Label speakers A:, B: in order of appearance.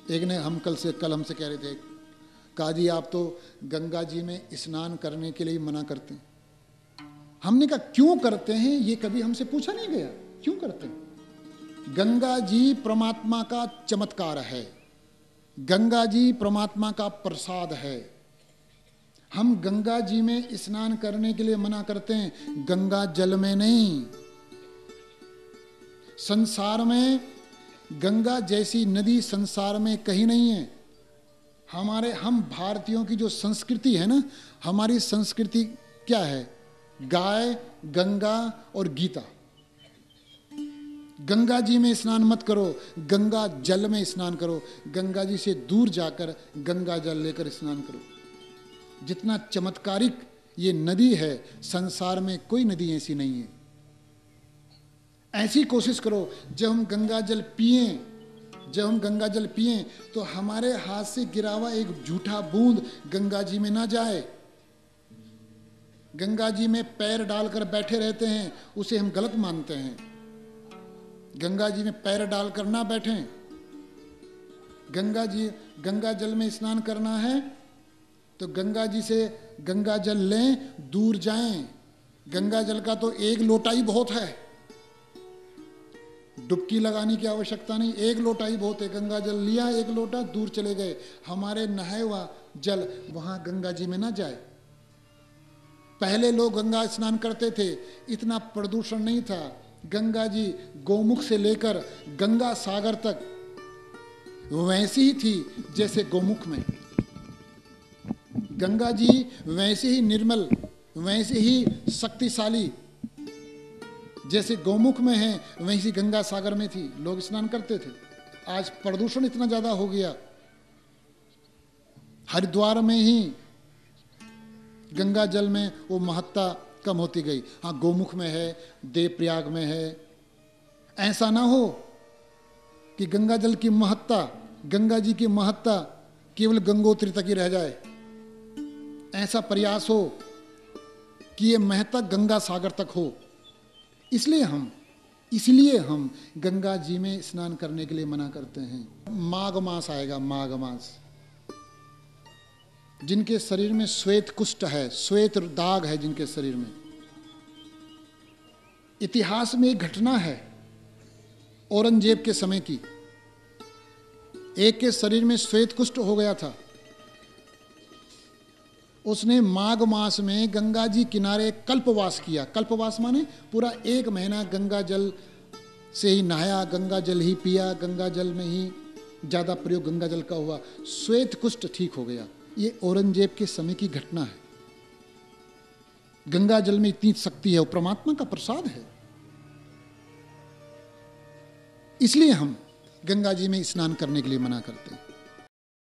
A: एक ने कल हमसे कह रहे थे, काजी आप तो गंगा जी में स्नान करने के लिए मना करते हैं। हमने कहा क्यों करते हैं, ये कभी हमसे पूछा नहीं गया, क्यों करते हैं? गंगा जी परमात्मा का चमत्कार है, गंगा जी परमात्मा का प्रसाद है। हम गंगा जी में स्नान करने के लिए मना करते हैं, गंगा जल में नहीं। संसार में गंगा जैसी नदी संसार में कहीं नहीं है। हम भारतीयों की जो संस्कृति है ना, हमारी संस्कृति क्या है? गाय, गंगा और गीता। गंगा जी में स्नान मत करो, गंगा जल में स्नान करो। गंगा जी से दूर जाकर गंगा जल लेकर स्नान करो। जितना चमत्कारिक ये नदी है, संसार में कोई नदी ऐसी नहीं है। ऐसी कोशिश करो, जब हम गंगा जल पिएं तो हमारे हाथ से गिरा हुआ एक झूठा बूंद गंगा जी में ना जाए। गंगा जी में पैर डालकर बैठे रहते हैं, उसे हम गलत मानते हैं। गंगा जी में पैर डालकर ना बैठें। गंगा जल में स्नान करना है तो गंगा जी से गंगा जल लें, दूर जाएं। गंगा जल का तो एक लोटा ही बहुत है, डुबकी लगाने की आवश्यकता नहीं, एक लोटा ही बहुत है। गंगा जल लिया एक लोटा, दूर चले गए। हमारे नहाए हुआ जल वहां गंगा जी में ना जाए। पहले लोग गंगा स्नान करते थे, इतना प्रदूषण नहीं था। गंगा जी गोमुख से लेकर गंगा सागर तक वैसी ही थी जैसे गोमुख में। गंगा जी वैसे ही निर्मल, वैसे ही शक्तिशाली जैसे गोमुख में है, वैसी गंगा सागर में थी। लोग स्नान करते थे। आज प्रदूषण इतना ज्यादा हो गया, हरिद्वार में ही गंगा जल में वो महत्ता कम होती गई। हाँ, गोमुख में है, देवप्रयाग में है। ऐसा ना हो कि गंगा जल की महत्ता, गंगा जी की महत्ता केवल गंगोत्री तक ही रह जाए। ऐसा प्रयास हो कि ये महत्ता गंगा सागर तक हो। इसलिए हम गंगा जी में स्नान करने के लिए मना करते हैं। माघ मास आएगा, माघ मास। जिनके शरीर में श्वेत कुष्ठ है, श्वेत दाग है जिनके शरीर में, इतिहास में एक घटना है औरंगजेब के समय की। एक के शरीर में श्वेत कुष्ठ हो गया था। उसने माघ मास में गंगा जी किनारे कल्पवास किया। कल्पवास माने पूरा 1 महीना गंगा जल से ही नहाया, गंगा जल ही पिया, गंगा जल में ही ज्यादा प्रयोग गंगा जल का हुआ। श्वेत कुष्ठ ठीक हो गया। ये औरंगजेब के समय की घटना है। गंगा जल में इतनी शक्ति है, वो परमात्मा का प्रसाद है। इसलिए हम गंगा जी में स्नान करने के लिए मना करते हैं।